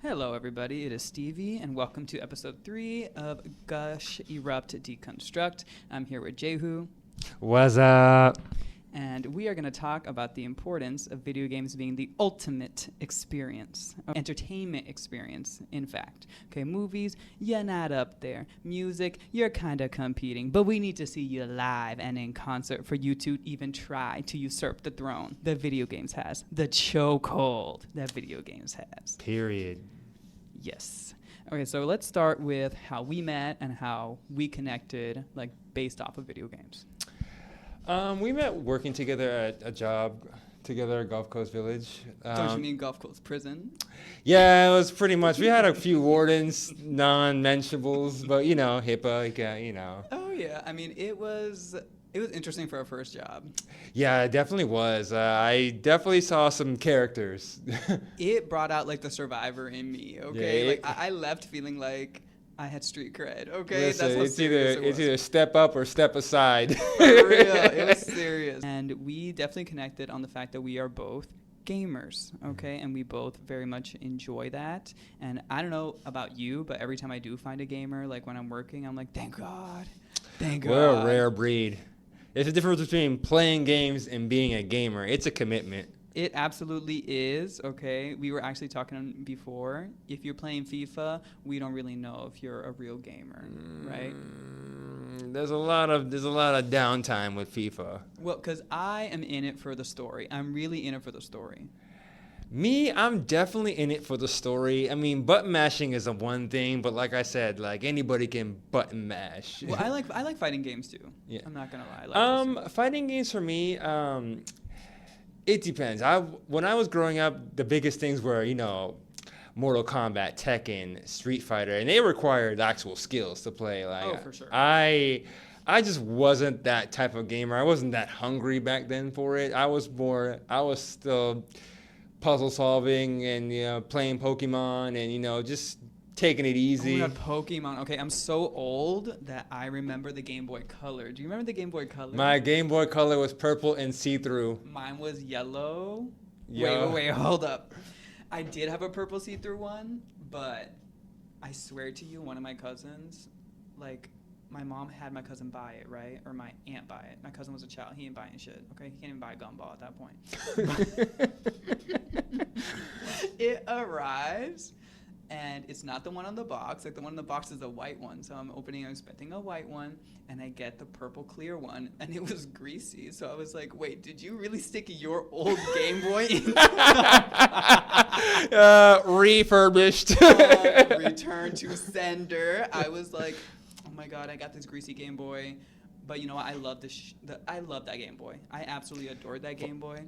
Hello, everybody. It is Stevie, and welcome to episode 3 of Gush, Erupt, Deconstruct. I'm here with Jehu, What's up? and we are going to talk about the importance of video games being the ultimate experience, entertainment experience, in fact. Okay, movies, you're not up there. Music, you're kind of competing, but we need to see you live and in concert for you to even try to usurp the throne that video games has, the chokehold that video games has. Period. Yes. Okay, so let's start with how we met and how we connected, like based off of video games. We met working together at a job together at Gulf Coast Village. Don't you mean Gulf Coast Prison? Yeah, it was pretty much. We had a few wardens, non-mentionables, but HIPAA, Oh yeah, I mean it was interesting for our first job. Yeah, it definitely was. I definitely saw some characters. It brought out like the survivor in me. Okay, Yeah, like I left feeling like I had street cred. Okay, Listen, that's how it's serious it was. either step up or step aside. For real, it was serious. And we definitely connected on the fact that we are both gamers, okay? And we both very much enjoy that. And I don't know about you, but every time I do find a gamer, like when I'm working, I'm like, thank God. Thank God. We're a rare breed. There's a difference between playing games and being a gamer. It's a commitment. It absolutely is, okay? We were actually talking before. If you're playing FIFA, we don't really know if you're a real gamer, right? There's a lot of downtime with FIFA. Well, because I am in it for the story. I'm really in it for the story. Me, I'm definitely in it for the story. I mean, button mashing is a one thing, but like I said, like anybody can button mash. Well, I like fighting games too. Yeah. I'm not gonna lie. I like those. Fighting games for me, it depends. When I was growing up, the biggest things were, Mortal Kombat, Tekken, Street Fighter, and they required actual skills to play. Like, Oh, for sure. I just wasn't that type of gamer. I wasn't that hungry back then for it. I was still puzzle solving and playing Pokemon and just taking it easy. Oh my God, Pokemon. Okay, I'm so old that I remember the Game Boy Color. Do you remember the Game Boy Color? My Game Boy Color was purple and see-through. Mine was yellow. Yeah. Wait, hold up. I did have a purple see-through one, but I swear to you, one of my cousins, like, my mom had my cousin buy it, right? Or my aunt buy it. My cousin was a child. He ain't buying shit, okay? He can't even buy a gumball at that point. It arrives, and it's not the one on the box. Like, the one on the box is the white one. So I'm expecting a white one, and I get the purple clear one, and it was greasy. So I was like, wait, did you really stick your old Game Boy in? Refurbished. Return to sender. I was like, oh my God, I got this greasy Game Boy. But you know what? I love I love that Game Boy. I absolutely adored that Game Boy.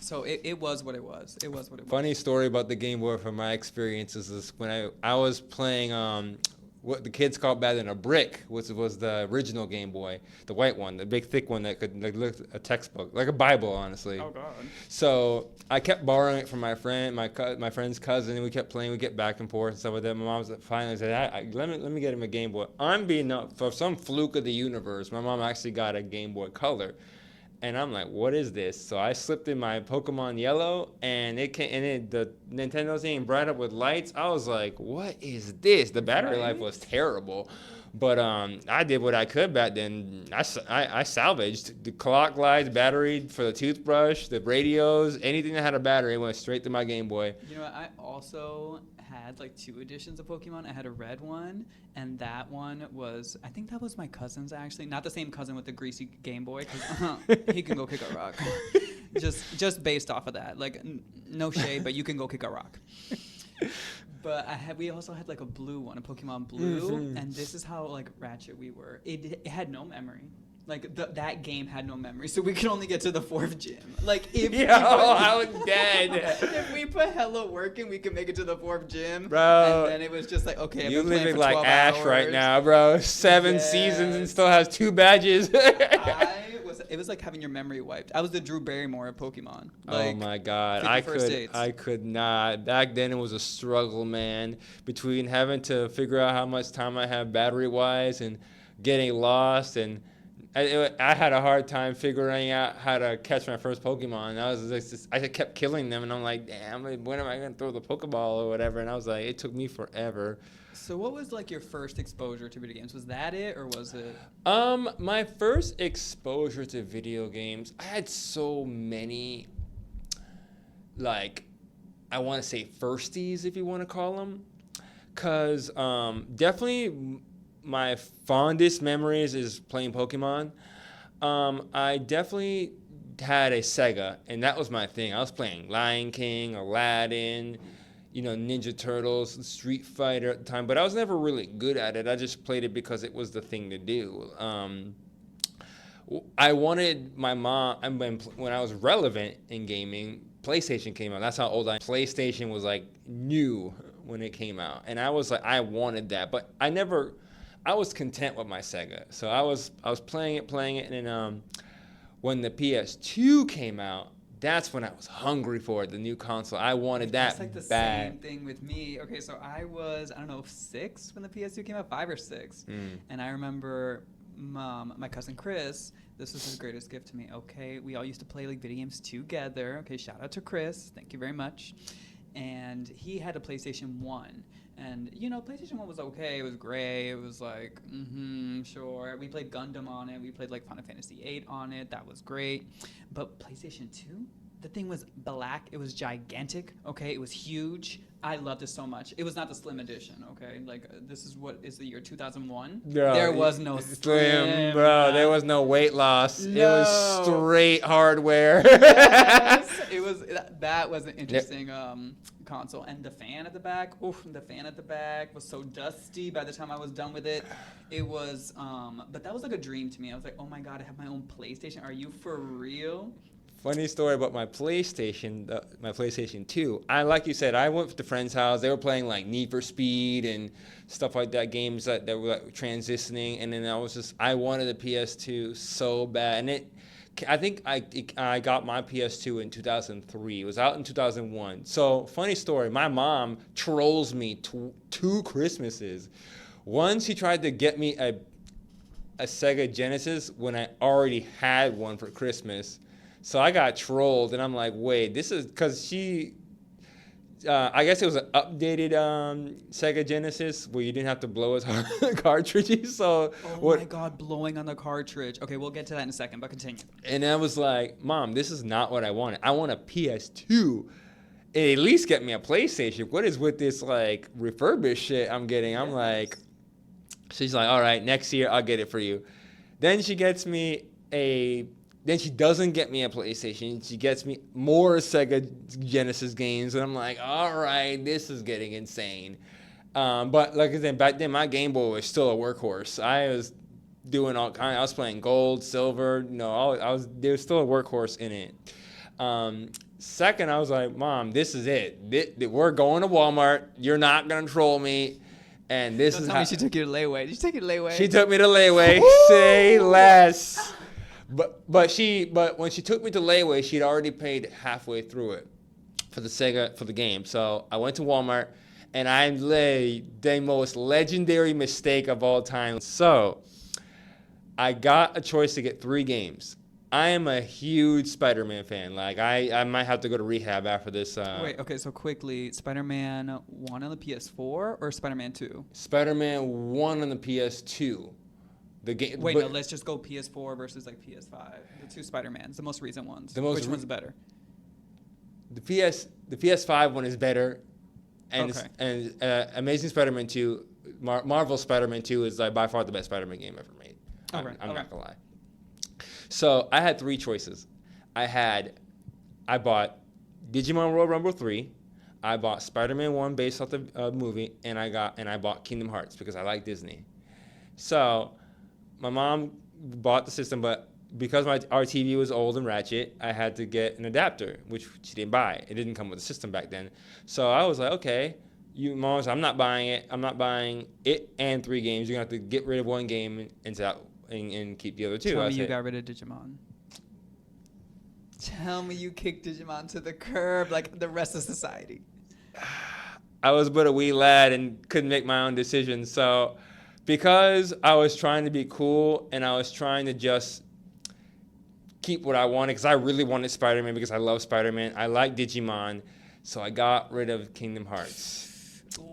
So it was what it was. It was what it was. Funny story about the Game Boy from my experiences is when I was playing what the kids called back then a brick, which was the original Game Boy, the white one, the big thick one that could look a textbook, like a Bible, honestly. Oh God. So I kept borrowing it from my friend, my friend's cousin, and we kept playing. We get back and forth and stuff like that. My mom finally said, let me get him a Game Boy. I'm being up for some fluke of the universe. My mom actually got a Game Boy Color. And I'm like, what is this? So I slipped in my Pokemon Yellow, and the Nintendo thing brought up with lights. I was like, what is this? The battery life was terrible. But I did what I could back then. I salvaged the clock lights, battery for the toothbrush, the radios, anything that had a battery went straight to my Game Boy. You know what? I also had like 2 editions of Pokemon. I had a red one, and that one was, I think that was my cousin's actually. Not the same cousin with the greasy Game Boy, because he can go kick a rock. just based off of that. Like, no shade, but you can go kick a rock. But we also had like a blue one, a Pokemon Blue, and this is how like ratchet we were. It had no memory. Like that game had no memory, so we could only get to the 4th gym. Like I was dead. If we put hella work in, we could make it to the 4th gym. Bro, and then it was just like, okay, I've you been playing living for like 12 Ash hours. right now, bro. 7 seasons and still has 2 badges. It was like having your memory wiped. I was the Drew Barrymore of Pokemon. Oh my God, I could not. Back then it was a struggle, man, between having to figure out how much time I have battery wise and getting lost and I had a hard time figuring out how to catch my first Pokemon. I kept killing them, and I'm like, damn, when am I gonna throw the Pokeball or whatever? And I was like, it took me forever. So what was like your first exposure to video games? Was that it, or was it? My first exposure to video games, I had so many, like, I want to say firsties, if you want to call them, because definitely my fondest memories is playing Pokemon. I definitely had a Sega, and that was my thing. I was playing Lion King, Aladdin, Ninja Turtles, Street Fighter at the time, but I was never really good at it. I just played it because it was the thing to do. I wanted my mom, when I was relevant in gaming, PlayStation came out. That's how old I am. PlayStation was like new when it came out, and I was like, I wanted that, but I was content with my Sega. So I was playing it, and then when the PS2 came out, that's when I was hungry for it, the new console. I wanted that It's like the bad. same thing with me. Okay, so I was, I don't know, 6 when the PS2 came out, 5 or 6. And I remember my cousin Chris, this was his greatest gift to me. Okay, we all used to play like video games together. Okay, shout out to Chris. Thank you very much. And he had a PlayStation 1. And, PlayStation 1 was okay. It was gray. It was like, sure. We played Gundam on it. We played, like, Final Fantasy VIII on it. That was great. But PlayStation 2, the thing was black. It was gigantic, okay? It was huge. I loved it so much. It was not the Slim Edition, okay? Like, this is what is the year 2001. Bro, there was no Slim. Bro. There was no weight loss. No. It was straight hardware. Yes. That was an interesting console. And the fan at the back, was so dusty by the time I was done with it. It was, but that was like a dream to me. I was like, oh my God, I have my own PlayStation. Are you for real? Funny story about my PlayStation 2. Like you said, I went to the friend's house. They were playing like Need for Speed and stuff like that, games that were like transitioning. And then I wanted a PS2 so bad. And I think I got my PS2 in 2003. It was out in 2001. So funny story, my mom trolls me two Christmases. One, she tried to get me a Sega Genesis when I already had one for Christmas. So I got trolled, and I'm like, wait, this is because I guess it was an updated Sega Genesis where you didn't have to blow its cartridges. So my God, blowing on the cartridge. Okay, we'll get to that in a second, but continue. And I was like, Mom, this is not what I wanted. I want a PS2. At least get me a PlayStation. What is with this like refurbished shit I'm getting? I'm like, she's like, all right, next year I'll get it for you. Then she gets me Then she doesn't get me a PlayStation. She gets me more Sega Genesis games. And I'm like, all right, this is getting insane. But like I said, back then, my Game Boy was still a workhorse. I was doing all kinds. I was playing gold, silver. There was still a workhorse in it. Second, I was like, Mom, this is it. We're going to Walmart. You're not going to troll me. And this Don't is tell how me she took you to Layway. Did she take you to Layway? She took me to Layway. Say less. But when she took me to Layway, she'd already paid halfway through it for the game. So I went to Walmart, and I made the most legendary mistake of all time. So I got a choice to get 3 games. I am a huge Spider-Man fan. Like I might have to go to rehab after this. Wait, okay, so quickly, Spider-Man 1 on the PS4 or Spider-Man 2? Spider-Man 1 on the PS2. The game. Wait, no, let's just go PS4 versus like PS5. The 2 Spider-Mans, the most recent ones. Which one's better? The PS5 one is better, and Okay. Amazing Spider-Man 2, Marvel Spider-Man 2 is like by far the best Spider-Man game ever made. I'm not gonna lie. So I had 3 choices. I bought Digimon World Rumble 3. I bought Spider-Man 1 based off the movie, and I bought Kingdom Hearts because I like Disney. So my mom bought the system, but because our TV was old and ratchet, I had to get an adapter, which she didn't buy. It didn't come with the system back then. So I was like, okay, Mom, I'm not buying it. I'm not buying it and 3 games. You're going to have to get rid of 1 game and keep the other 2. Tell me you got rid of Digimon. Tell me you kicked Digimon to the curb like the rest of society. I was but a wee lad and couldn't make my own decisions. So because I was trying to be cool and I was trying to just keep what I wanted, because I really wanted Spider-Man because I love Spider-Man. I like Digimon, so I got rid of Kingdom Hearts.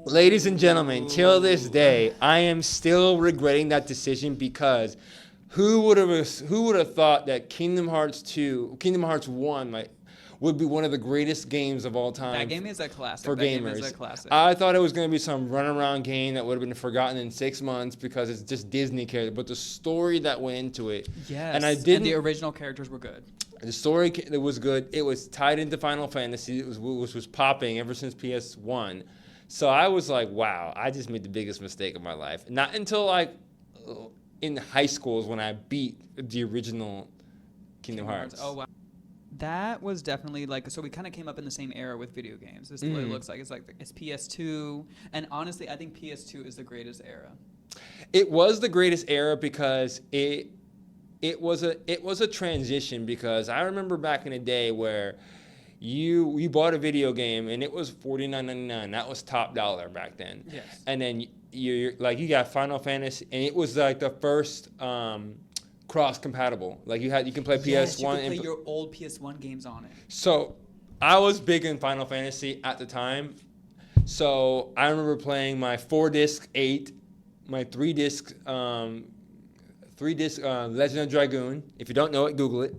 Ladies and gentlemen, till this day, I am still regretting that decision, because who would have thought that Kingdom Hearts 1 would be one of the greatest games of all time. That game is a classic. For that gamers. Game is a classic. I thought it was going to be some runaround game that would have been forgotten in 6 months because it's just Disney character. But the story that went into it, yes, and the original characters were good. The story was good. It was tied into Final Fantasy. It was popping ever since PS1. So I was like, wow, I just made the biggest mistake of my life. Not until in high school is when I beat the original Kingdom Hearts. Oh, wow. That was definitely so we kind of came up in the same era with video games. This is what it looks like. It's PS2. And honestly, I think PS2 is the greatest era. It was the greatest era because it was a transition, because I remember back in the day where you bought a video game and it was $49.99. That was top dollar back then. Yes. And then you got Final Fantasy, and it was like the first cross compatible. You can play PS1 yes, you could and play your old PS1 games on it. So I was big in Final Fantasy at the time. So I remember playing my 4-disc 8, my 3-disc Legend of Dragoon. If you don't know it, Google it.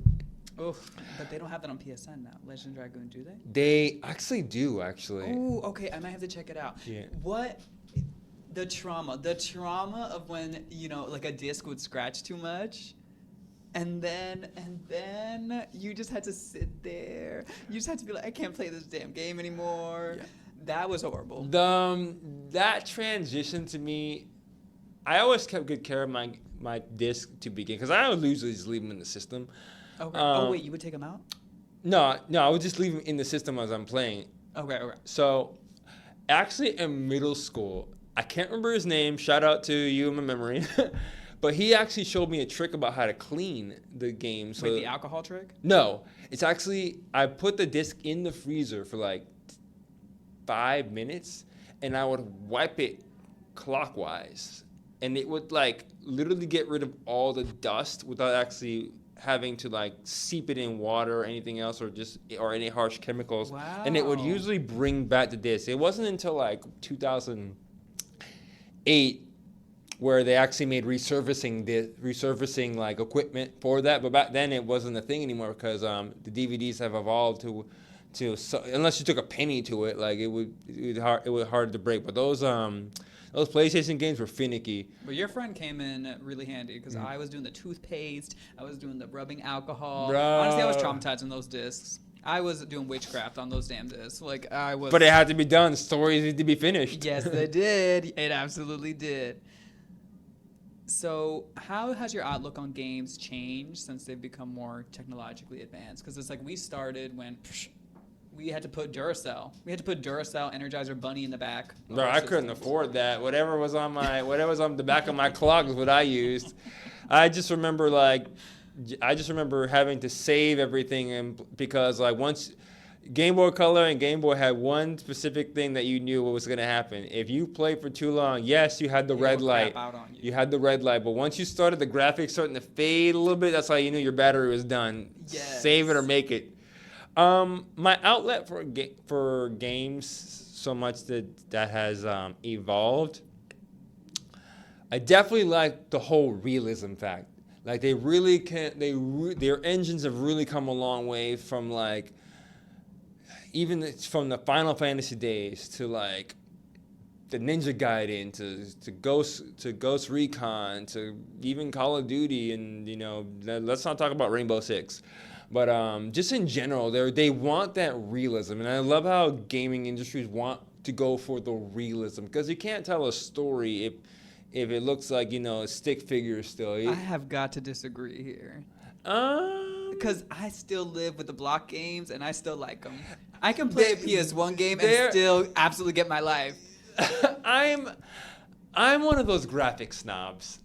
Oof, but they don't have that on PSN now. Legend of Dragoon, do they? They actually do, actually. Oh, okay. I might have to check it out. Yeah. What? The trauma of when, a disc would scratch too much. And then you just had to sit there. You just had to be like, I can't play this damn game anymore. Yeah. That was horrible. That transition to me, I always kept good care of my disc to begin, because I would usually just leave them in the system. Okay. Wait, you would take them out? No, I would just leave them in the system as I'm playing. Okay. So, actually in middle school, I can't remember his name. Shout out to you in my memory. But he actually showed me a trick about how to clean the game. So wait, the alcohol trick? No. It's actually, I put the disc in the freezer for 5 minutes, and I would wipe it clockwise. And it would literally get rid of all the dust without actually having to seep it in water or anything else, or any harsh chemicals. Wow. And it would usually bring back the disc. It wasn't until 2008 where they actually made resurfacing equipment for that. But back then it wasn't a thing anymore, because the DVDs have evolved to unless you took a penny to it, it was hard to break. But those PlayStation games were finicky. But your friend came in really handy, because I was doing the toothpaste, I was doing the rubbing alcohol. Bro. Honestly, I was traumatized on those discs. I was doing witchcraft on those damn discs. But it had to be done. Stories need to be finished. Yes, they did. It absolutely did. So how has your outlook on games changed since they've become more technologically advanced? Because it's we started when we had to put Duracell. We had to put Duracell Energizer Bunny in the back. Bro, I couldn't afford that. Whatever was on the back of my clock is what I used. I just remember having to save everything, and because once Game Boy Color and Game Boy had one specific thing that you knew what was going to happen. If you played for too long, yes, you had the red light. You had the red light, but once you started the graphics starting to fade a little bit, that's how you knew your battery was done. Yes. Save it or make it. My outlet for games, so much that has evolved. I definitely like the whole realism fact. They really can. Their engines have really come a long way from even from the Final Fantasy days to the Ninja Gaiden to Ghost Recon to even Call of Duty, and let's not talk about Rainbow Six. But just in general, they want that realism, and I love how gaming industries want to go for the realism, because you can't tell a story if it looks like a stick figure still. I have got to disagree here. Because I still live with the block games, and I still like them. I can play a PS1 game and still absolutely get my life. I'm one of those graphic snobs.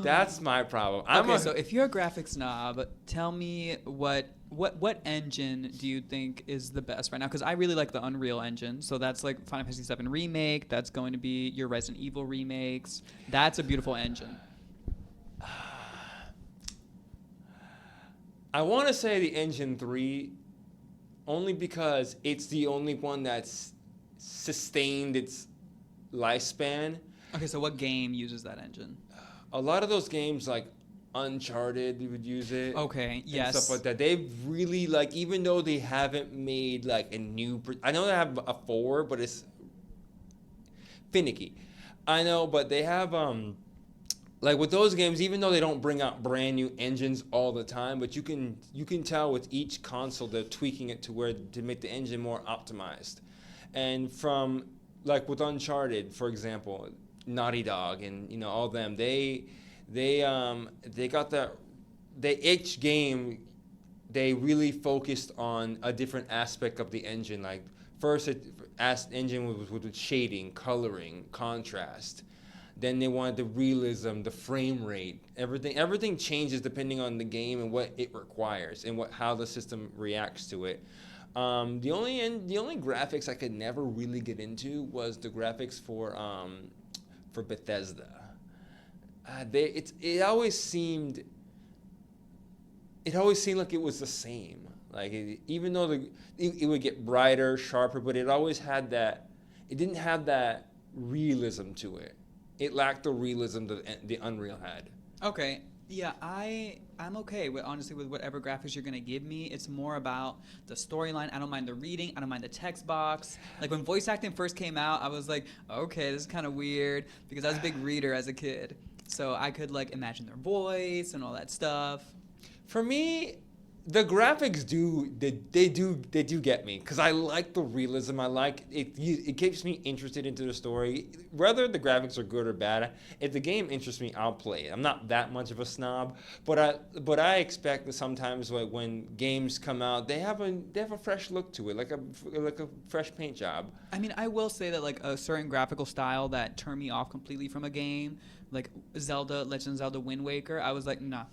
That's my problem. So if you're a graphic snob, tell me what What engine do you think is the best right now? Because I really like the Unreal Engine. So that's like Final Fantasy VII Remake. That's going to be your Resident Evil remakes. That's a beautiful engine. I want to say the Engine 3 only because it's the only one that's sustained its lifespan. Okay, so what game uses that engine? A lot of those games like Uncharted would use it. Okay, And yes. stuff like that. They've really like, even though they haven't made like a new. I know they have a 4, but it's finicky. I know, but they have like with those games, even though they don't bring out brand new engines all the time, but you can tell with each console they're tweaking it to where to make the engine more optimized. And from like with Uncharted, for example, Naughty Dog and all them, they got that. Each game, they really focused on a different aspect of the engine. Like first, engine was with shading, coloring, contrast. Then they wanted the realism, the frame rate, everything. Everything changes depending on the game and what it requires and how the system reacts to it. The only graphics I could never really get into was the graphics for Bethesda. It always seemed like it was the same. Like even though it would get brighter, sharper, but it always had that. It didn't have that realism to it. It lacked the realism that the Unreal had. Okay. Yeah, I'm okay with honestly with whatever graphics you're gonna give me. It's more about the storyline. I don't mind the reading. I don't mind the text box. Like when voice acting first came out, I was like, okay, this is kind of weird because I was a big reader as a kid, so I could like imagine their voice and all that stuff. For me, the graphics do get me because I like the realism. I like it. It keeps me interested into the story. Whether the graphics are good or bad, if the game interests me, I'll play it. I'm not that much of a snob, but I expect that sometimes like when games come out, they have a fresh look to it, like a fresh paint job. I mean, I will say that like a certain graphical style that turned me off completely from a game, like Zelda, Legend of Zelda Wind Waker, I was like, nah.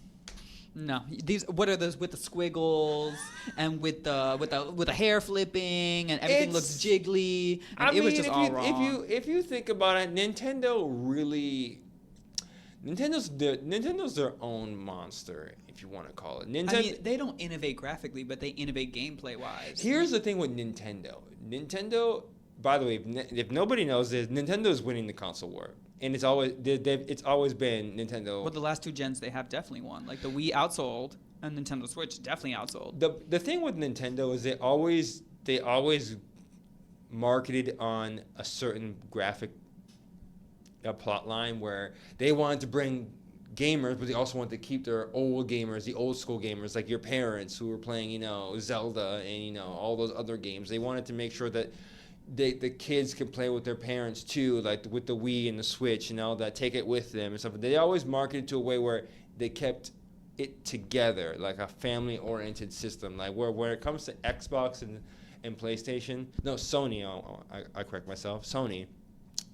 No, what are those with the squiggles and with the hair flipping and everything looks jiggly. And it was just all wrong. If you think about it, Nintendo's their own monster, if you want to call it. I mean, they don't innovate graphically, but they innovate gameplay wise. Here's the thing with Nintendo. Nintendo, by the way, if nobody knows this, Nintendo is winning the console war. And it's always been Nintendo. Well, the last 2 gens they have definitely won. Like the Wii outsold, and Nintendo Switch definitely outsold. The thing with Nintendo is they always marketed on a certain graphic plot line where they wanted to bring gamers, but they also wanted to keep their old gamers, the old school gamers, like your parents who were playing, Zelda and all those other games. They wanted to make sure that the kids can play with their parents too, like with the Wii and the Switch, that take it with them and stuff. They always marketed to a way where they kept it together, like a family-oriented system. Like where it comes to Xbox and PlayStation, no, Sony. I correct myself. Sony.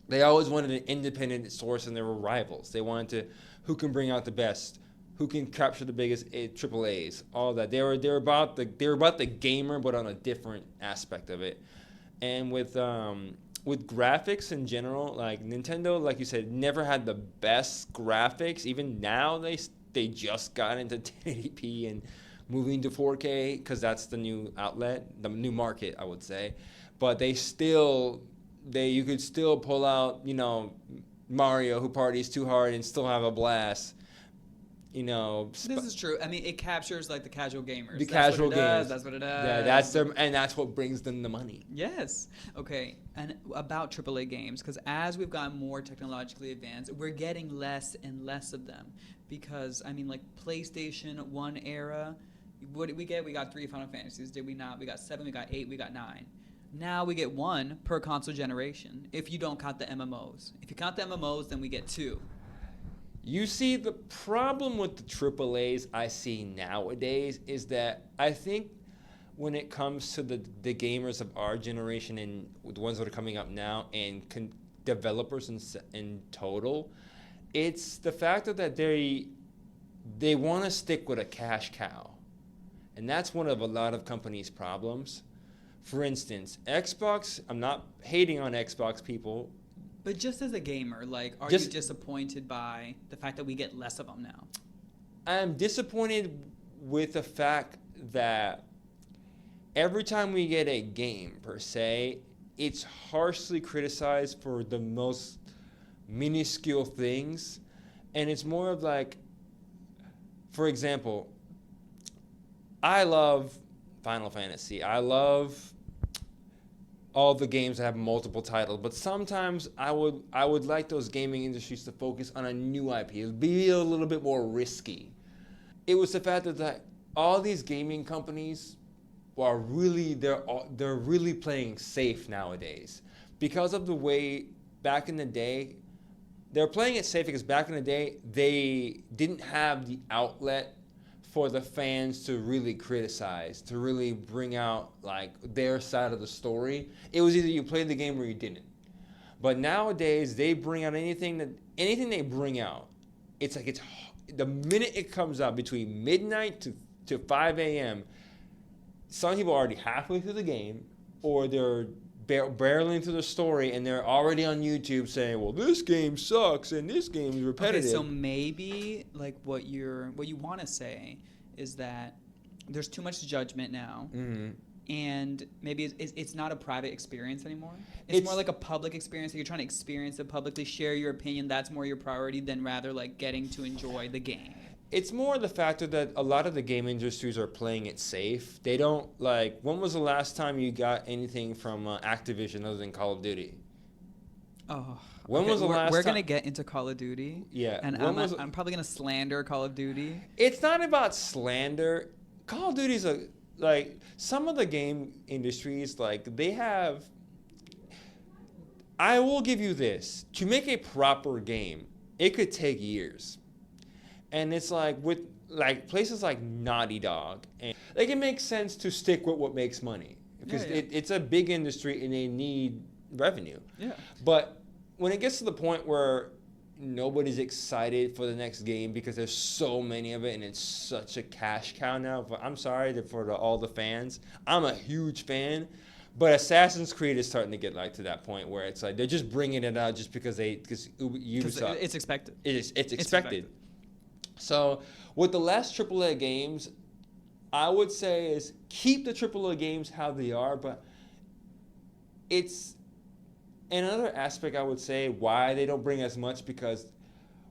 They always wanted an independent source, and they were rivals. They wanted to who can bring out the best, who can capture the biggest AAAs, all that. They were about the gamer, but on a different aspect of it. And with graphics in general, like Nintendo, like you said, never had the best graphics. Even now, they just got into 1080p and moving to 4K because that's the new outlet, the new market, I would say. But you could still pull out, Mario who parties too hard and still have a blast. This is true. I mean, it captures like the casual gamers. That's what it does. Yeah, and that's what brings them the money. Yes. Okay. And about AAA games, because as we've gotten more technologically advanced, we're getting less and less of them. Because I mean, like PlayStation 1 era, what did we get? We got 3 Final Fantasies, did we not? We got 7, we got 8, we got 9. Now we get 1 per console generation. If you don't count the MMOs. If you count the MMOs, then we get 2. You see, the problem with the AAAs I see nowadays is that I think when it comes to the gamers of our generation and the ones that are coming up now and developers in total, it's the fact that they want to stick with a cash cow. And that's one of a lot of companies' problems. For instance, Xbox, I'm not hating on Xbox people. But just as a gamer, like, are Just- you disappointed by the fact that we get less of them now? I'm disappointed with the fact that every time we get a game, per se, it's harshly criticized for the most minuscule things. And it's more of like, for example, I love Final Fantasy. I love all the games that have multiple titles, but sometimes I would like those gaming industries to focus on a new IP. It would be a little bit more risky. It was the fact that all these gaming companies are really they're really playing safe nowadays because of the way back in the day they're playing it safe, because back in the day they didn't have the outlet for the fans to really criticize, to really bring out like their side of the story. It was either you played the game or you didn't. But nowadays they bring out anything they bring out. It's like the minute it comes out between midnight to 5 a.m. Some people are already halfway through the game, or they're barreling through the story, and they're already on YouTube saying, "Well, this game sucks and this game is repetitive." Okay, so maybe like what you want to say is that there's too much judgment now, and maybe it's not a private experience anymore. It's more like a public experience. That you're trying to experience it publicly, share your opinion. That's more your priority than rather like getting to enjoy the game. It's more the factor that a lot of the game industries are playing it safe. They don't like. When was the last time you got anything from Activision other than Call of Duty? Oh, When was the last We're time? gonna get into Call of Duty. Yeah. And I'm probably gonna slander Call of Duty. It's not about slander. Call of Duty's like some of the game industries, like they have. I will give you this: to make a proper game, it could take years. And it's like with like places like Naughty Dog, and like it makes sense to stick with what makes money, because it's a big industry and they need revenue. Yeah. But when it gets to the point where nobody's excited for the next game because there's so many of it and it's such a cash cow now, but I'm sorry for all the fans. I'm a huge fan, but Assassin's Creed is starting to get like to that point where it's like they're just bringing it out just because Ubisoft. It's expected. It's expected. So with the last AAA games, I would say is keep the AAA games how they are, but it's another aspect I would say why they don't bring as much, because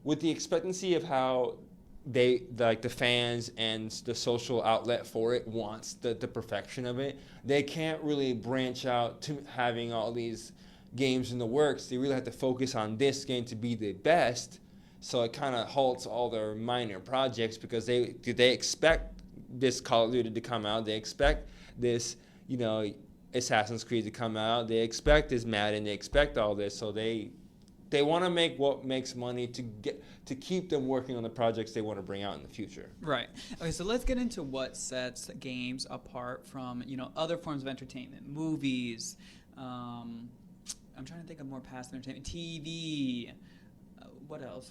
with the expectancy of how they like the fans and the social outlet for it wants the perfection of it, they can't really branch out to having all these games in the works. They really have to focus on this game to be the best. So it kind of halts all their minor projects, because they expect this Call of Duty to come out. They expect this, Assassin's Creed to come out. They expect this Madden. They expect all this. So they want to make what makes money to keep them working on the projects they want to bring out in the future. Right. Okay, so let's get into what sets games apart from, other forms of entertainment. Movies. I'm trying to think of more past entertainment. TV. What else?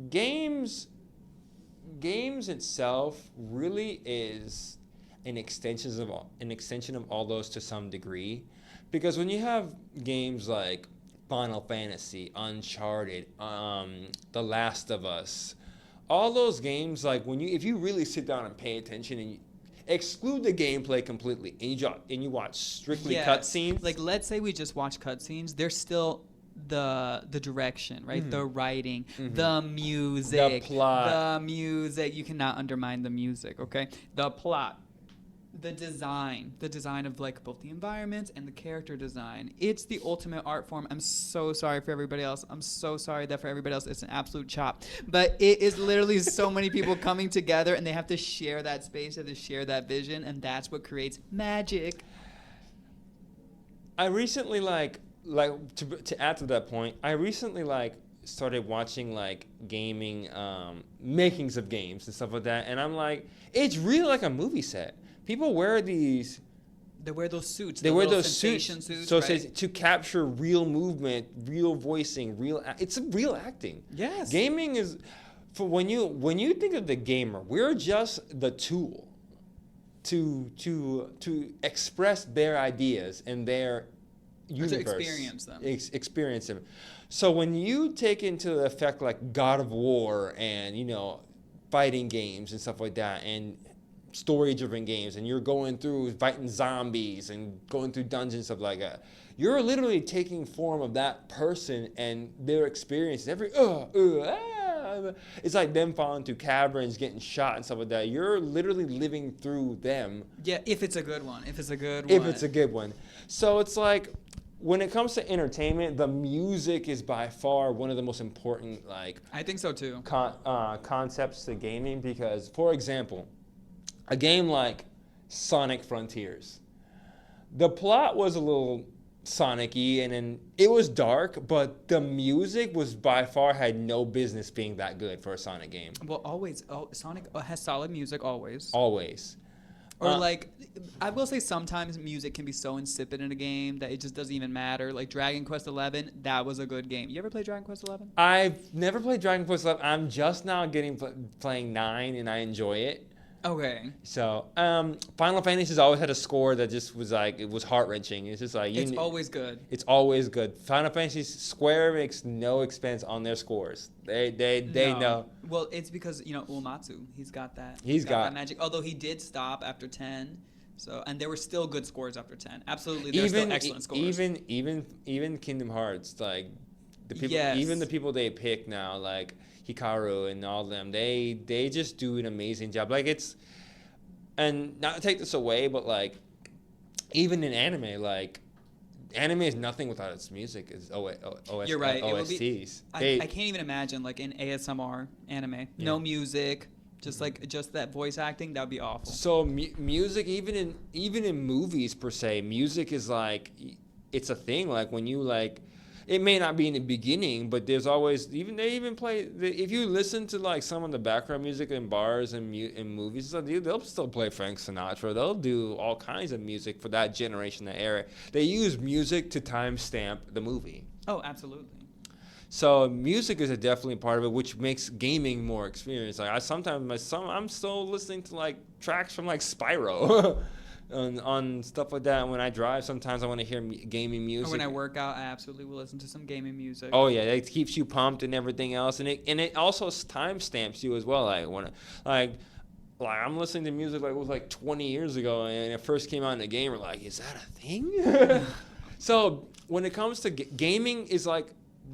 Games itself really is an extension of all those to some degree, because when you have games like Final Fantasy, Uncharted, The Last of Us, all those games, like if you really sit down and pay attention and you exclude the gameplay completely and you watch strictly cutscenes, like let's say we just watch cutscenes, there's still the direction, right? The writing, the music, the plot, you cannot undermine the music. Okay, the plot, the design of like both the environments and the character design. It's the ultimate art form. I'm so sorry for everybody else. I'm so sorry that for everybody else it's an absolute chop, but it is literally so many people coming together, and they have to share that space, they have to share that vision, and that's what creates magic. I recently to add to that point, I recently started watching gaming makings of games and stuff like that, and I'm like, it's really like a movie set. People wear these. They wear those suits. They wear those suits so right? to capture real movement, real voicing, it's real acting. Yes. Gaming is, for when you think of the gamer, we're just the tool to express their ideas and their universe. To experience them. Experience them. So when you take into effect like God of War and fighting games and stuff like that and story-driven games, and you're going through fighting zombies and going through dungeons, stuff like that, you're literally taking form of that person and their experience. It's like them falling through caverns, getting shot and stuff like that. You're literally living through them. Yeah, if it's a good one. If it's a good one. So it's like, when it comes to entertainment, the music is by far one of the most important, like, I think so too. Concepts to gaming, because, for example, a game like Sonic Frontiers, the plot was a little Sonic-y, and then it was dark, but the music was by far had no business being that good for a Sonic game. Well, always, Sonic has solid music always. Always. Or like, I will say sometimes music can be so insipid in a game that it just doesn't even matter. Like Dragon Quest XI, that was a good game. You ever play Dragon Quest XI? I've never played Dragon Quest XI. I'm just now playing 9, and I enjoy it. Okay. So, Final Fantasy's always had a score that just was like, it was heart-wrenching. It's just like... It's always good. It's always good. Final Fantasy, Square makes no expense on their scores. They know. Well, it's because, Uematsu, he's got that. He's got that magic. Although he did stop after 10. So, and there were still good scores after 10. Absolutely, there were still excellent scores. Even Kingdom Hearts, like, the people, yes. even the people they pick now, like... Hikaru and all of them, they just do an amazing job. Like, it's, and not to take this away, but like, even in anime, like, anime is nothing without its music. Is You're right. OSTs. I can't even imagine like an ASMR anime, no music, just that voice acting. That would be awful. So music, even in movies per se, music is like, it's a thing. Like when you like. It may not be in the beginning, but there's always they even play. If you listen to like some of the background music in bars and in movies, they'll still play Frank Sinatra. They'll do all kinds of music for that generation, that era. They use music to timestamp the movie. Oh, absolutely. So music is a definitely part of it, which makes gaming more experience. Like I'm still listening to like tracks from like Spyro. on stuff like that. When I drive, sometimes I want to hear gaming music. Or when I work out, I absolutely will listen to some gaming music. Oh yeah, it keeps you pumped and everything else, and it also timestamps you as well. Like I'm listening to music like it was like 20 years ago, and it first came out in the game. We're like, is that a thing? So when it comes to gaming, is like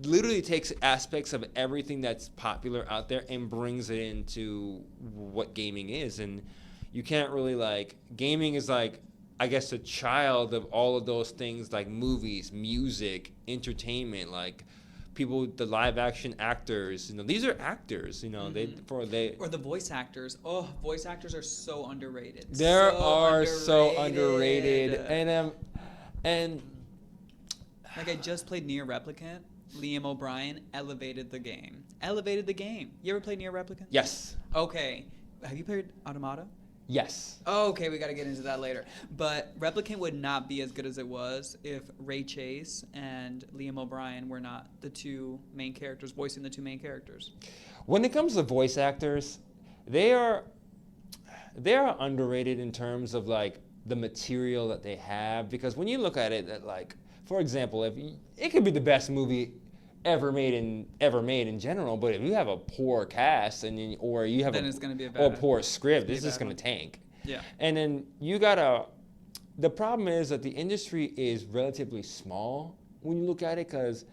literally takes aspects of everything that's popular out there and brings it into what gaming is. And you can't really like, gaming is like, I guess, a child of all of those things, like movies, music, entertainment, like people, the live action actors, these are actors, Mm-hmm. Or the voice actors. Oh, voice actors are so underrated. So underrated. And like, I just played Nier Replicant. Liam O'Brien elevated the game. You ever played Nier Replicant? Yes. Okay. Have you played Automata? Yes. Oh, okay, we got to get into that later. But Replicant would not be as good as it was if Ray Chase and Liam O'Brien were not the two main characters, voicing the two main characters. When it comes to voice actors, they are underrated in terms of like the material that they have, because when you look at it, that like, for example, it could be the best movie ever made in general, but if you have a poor cast then it's going to be a poor script, it's just going to tank. Yeah. And then the problem is that the industry is relatively small when you look at it, because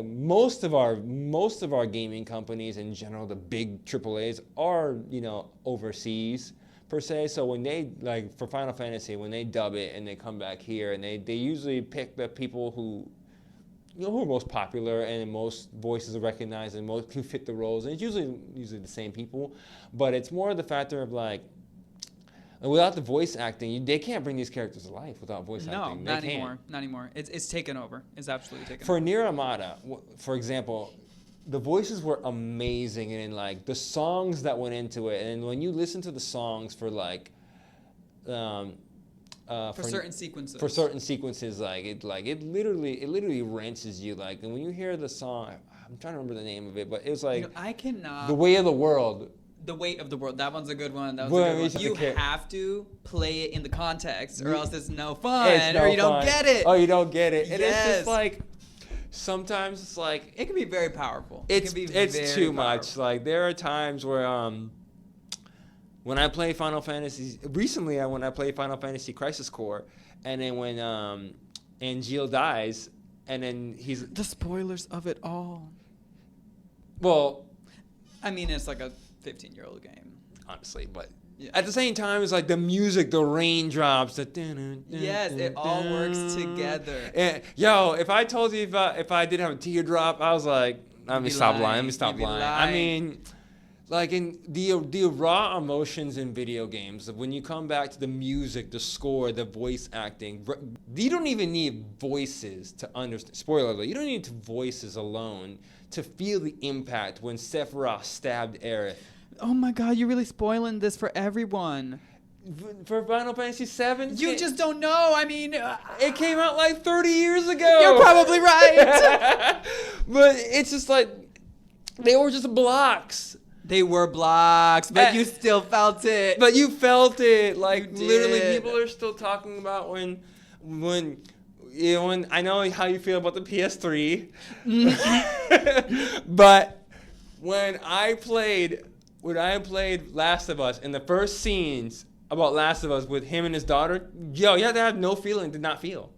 most of our gaming companies in general, the big AAAs, are overseas per se. So when they, like for Final Fantasy, when they dub it and they come back here, and they usually pick the people who are most popular and most voices are recognized and most who fit the roles, and it's usually the same people. But it's more the factor of like, without the voice acting, they can't bring these characters to life without voice acting. No, not anymore. Not anymore. It's taken over. It's absolutely taken over. For Nier Automata, for example, the voices were amazing, and like the songs that went into it, and when you listen to the songs for like, for certain sequences. For certain sequences, it literally rinses you. Like, and when you hear the song, I'm trying to remember the name of it, but it was like I cannot. The Way of the World. The Weight of the World. That one's a good one. That was Well, a we good one. used You to have to play it in the context, or else it's no fun, It's no or you don't fun. get it. Oh, you don't get it. And it's Yes. just like, sometimes it's like, It can be very powerful. it's very too much. powerful. Like, there are times where when I play Final Fantasy, recently when I played Final Fantasy Crisis Core, and then when Angeal dies, and then he's, The spoilers of it all. well, I mean, it's like a 15-year-old game. honestly, but Yeah. at the same time, it's like the music, the raindrops, the Yes, it all works together. And, yo, if I told you if I didn't have a teardrop, I was like, let me be stop lying. Let lying. me stop You'd be lying. lying. I mean, like in the raw emotions in video games, when you come back to the music, the score, the voice acting, you don't even need voices to understand. Spoiler alert: you don't need voices alone to feel the impact when Sephiroth stabbed Aerith. Oh my God, you're really spoiling this for everyone. For Final Fantasy VII, You just don't know. I mean, it came out like 30 years ago. You're probably right. But it's just like they were just blocks. They were blocks, but Uh, you still felt it. But you felt it. Like You literally, did. people are still talking about when I know how you feel about the PS3. But when I played Last of Us, and the first scenes about Last of Us with him and his daughter, yo, you had to have no feeling to not feel.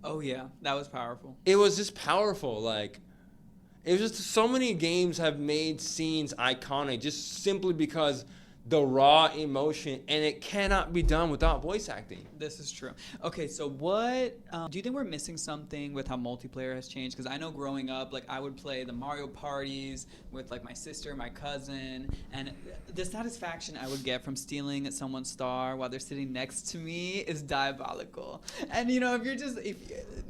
Oh yeah, that was powerful. It was just powerful. Like, it was just so many games have made scenes iconic just simply because the raw emotion, and it cannot be done without voice acting. This is true. Okay, so what do you think we're missing something with how multiplayer has changed? Because I know growing up, like I would play the Mario parties with like my sister, my cousin, and the satisfaction I would get from stealing someone's star while they're sitting next to me is diabolical. And you know, if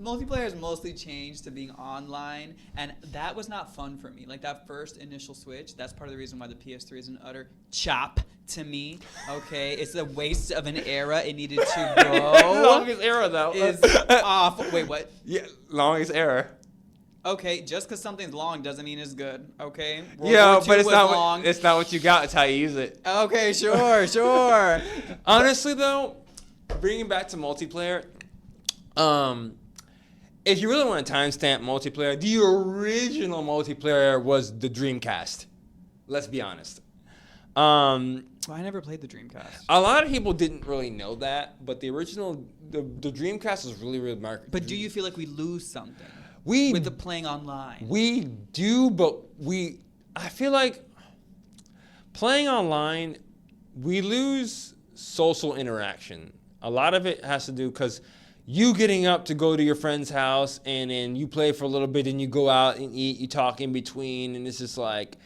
multiplayer has mostly changed to being online, and that was not fun for me. Like that first initial switch, that's part of the reason why the PS3 is an utter chop to me. Okay, it's a waste of an era. It needed to go. Longest era, though. Is off. Wait, what? Yeah, longest era. Okay, just because something's long doesn't mean it's good. Okay. World Yeah, War II but it's was not. long. It's not what you got. It's how you use it. Okay, sure. Honestly, though, bringing back to multiplayer, if you really want to timestamp multiplayer, the original multiplayer was the Dreamcast. Let's be honest. Well, I never played the Dreamcast. A lot of people didn't really know that, but the original, the Dreamcast was really, really marketed. But do you feel like we lose something we with the playing online? we do, but I feel like playing online, we lose social interaction. A lot of it has to do because you getting up to go to your friend's house and then you play for a little bit and you go out and eat, you talk in between, and it's just like.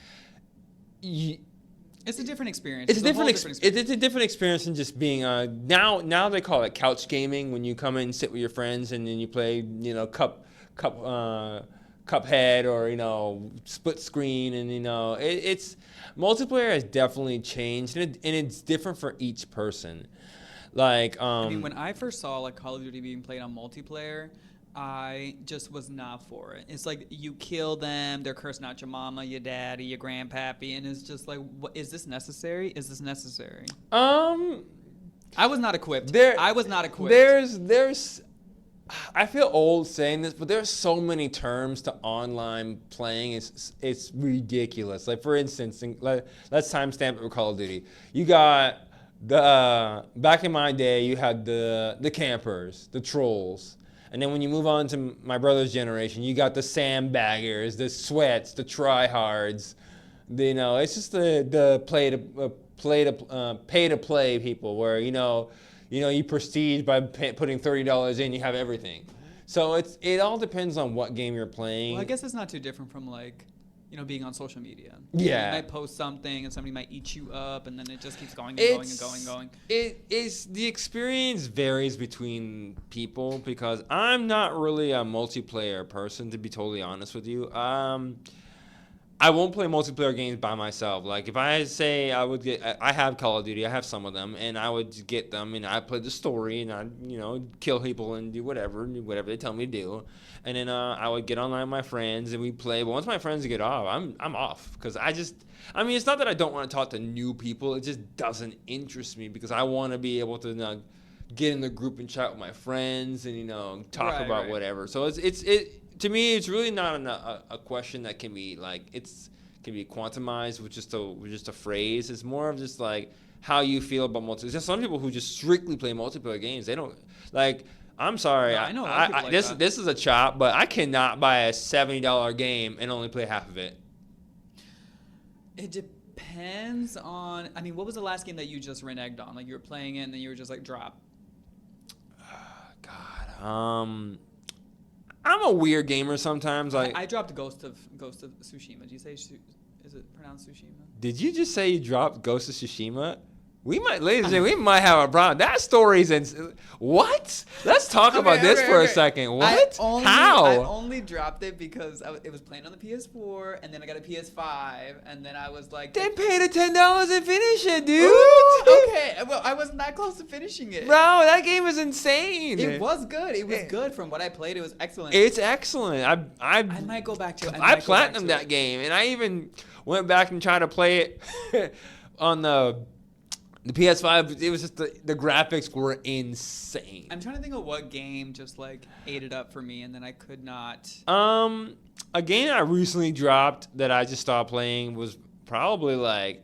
It's a different experience. It's a whole different experience. It's a different experience than just being now they call it couch gaming, when you come in and sit with your friends and then you play, Cuphead, or split screen, and it's multiplayer has definitely changed, and it's different for each person. Like I mean, when I first saw like Call of Duty being played on multiplayer, I just was not for it. It's like you kill them, they're cursing out your mama, your daddy, your grandpappy, and it's just like, what, is this necessary? Is this necessary? I was not equipped. I was not equipped. There's I feel old saying this, but there's so many terms to online playing. It's ridiculous. Like, for instance, let's timestamp it with Call of Duty. You got back in my day, you had the campers, the trolls. And then when you move on to my brother's generation, you got the sandbaggers, the sweats, the tryhards. It's just the pay to play people where you prestige by putting $30 in, you have everything. So it all depends on what game you're playing. Well, I guess it's not too different from like, being on social media. Yeah. You might post something and somebody might eat you up, and then it just keeps going and going. The experience varies between people, because I'm not really a multiplayer person, to be totally honest with you. I I won't play multiplayer games by myself. Like if I say I have Call of Duty, I have some of them, and I would get them, and I play the story, and I kill people and do whatever they tell me to do, and then I would get online with my friends and we play. But once my friends get off, I'm off because it's not that I don't want to talk to new people. It just doesn't interest me because I want to be able to get in the group and chat with my friends and talk about whatever. So it's to me, it's really not a question that can be can be quantumized with just a phrase. It's more of just like how you feel about multiplayer. There's some people who just strictly play multiplayer games. They don't like. I'm sorry. No, I know a lot of people like that. This is a chop, but I cannot buy a $70 game and only play half of it. It depends on. I mean, what was the last game that you just reneged on? Like you were playing it and then you were just like drop. God. I'm a weird gamer sometimes. Like I dropped Ghost of Tsushima. Did you say is it pronounced Tsushima? Did you just say you dropped Ghost of Tsushima? Ladies and gentlemen, we might have a problem. That story's what? Let's talk about this for a second. What? How? I only dropped it because it was playing on the PS4, and then I got a PS5, and then I was like, Then pay the $10 and finish it, dude. Ooh, okay, well, I wasn't that close to finishing it. Bro, that game is insane. It was good. It was good. From what I played, it was excellent. It's excellent. I might go back to it. I platinumed that game, and I even went back and tried to play it on the PS5. It was just the graphics were insane. I'm trying to think of what game just like ate it up for me, and then I could not. A game I recently dropped that I just stopped playing was probably like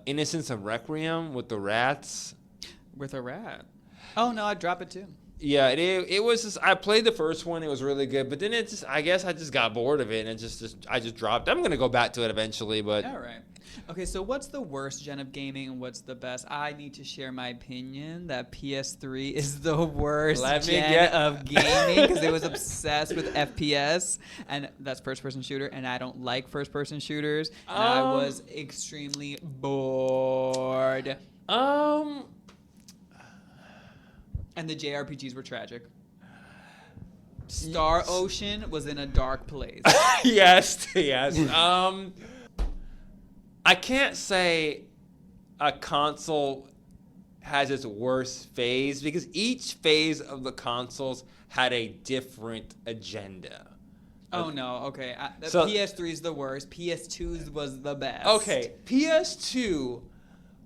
Innocence of Requiem with the rats. With a rat. Oh no, I'd drop it too. Yeah, it was just, I played the first one, it was really good, but then I guess I just got bored of it and I just dropped. I'm gonna go back to it eventually, but all right. Okay, so what's the worst gen of gaming and what's the best? I need to share my opinion that PS3 is the worst gen of gaming because it was obsessed with FPS, and that's first-person shooter, and I don't like first-person shooters, and I was extremely bored. And the JRPGs were tragic. Star Ocean was in a dark place. yes. I can't say a console has its worst phase because each phase of the consoles had a different agenda. Oh no, okay. So, PS3 is the worst. PS2 was the best. Okay, PS2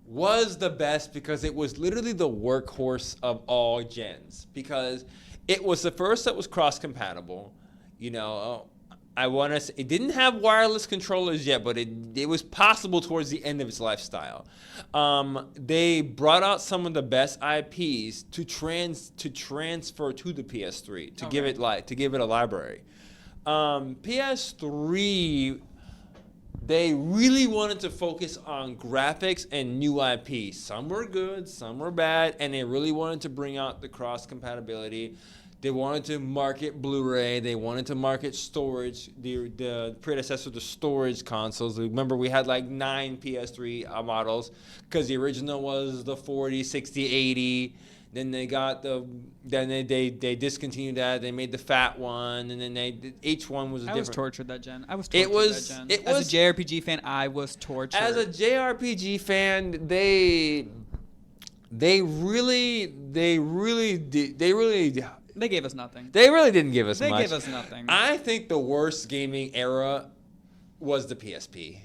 was the best because it was literally the workhorse of all gens because it was the first that was cross-compatible. It didn't have wireless controllers yet, but it was possible towards the end of its lifestyle. They brought out some of the best IPs to transfer to the PS3 to give it a library. PS3, they really wanted to focus on graphics and new IPs. Some were good, some were bad, and they really wanted to bring out the cross compatibility. They wanted to market Blu-ray. They wanted to market storage, the predecessor to storage consoles. Remember, we had like 9 PS3 models because the original was the 40, 60, 80. Then they got they discontinued that. They made the fat one, and then each one was different. I was tortured that gen. As a JRPG fan, I was tortured. As a JRPG fan, they gave us nothing. They really didn't give us much. They gave us nothing. I think the worst gaming era was the PSP.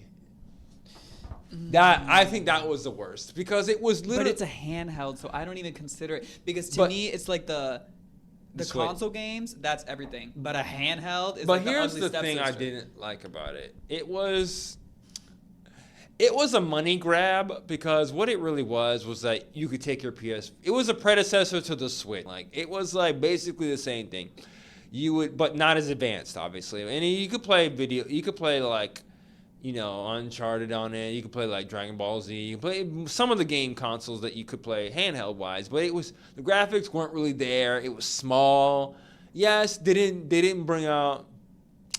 I think that was the worst because it was literally. But it's a handheld, so I don't even consider it because to me it's like the console games. That's everything. But a handheld is. But like here's the thing I didn't like about it. It was a money grab because what it really was that you could take your PS. It was a predecessor to the Switch. Like it was like basically the same thing. But not as advanced, obviously. And you could play video. You could play like, Uncharted on it. You could play like Dragon Ball Z. You could play some of the game consoles that you could play handheld wise. But the graphics weren't really there. It was small. Yes, they didn't bring out.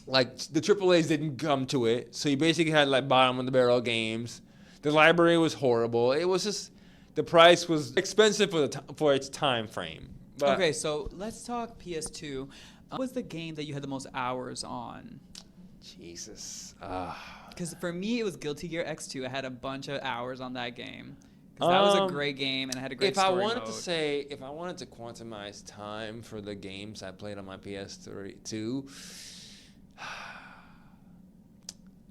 Like, the AAAs didn't come to it, so you basically had, like, bottom-of-the-barrel games. The library was horrible. It was just, the price was expensive for its time frame. But okay, so let's talk PS2. What was the game that you had the most hours on? Jesus. Because for me, it was Guilty Gear X2. I had a bunch of hours on that game. 'Cause that was a great game, and I had a great If I story wanted mode. to say, if I wanted to quantumize time for the games I played on my PS3 too,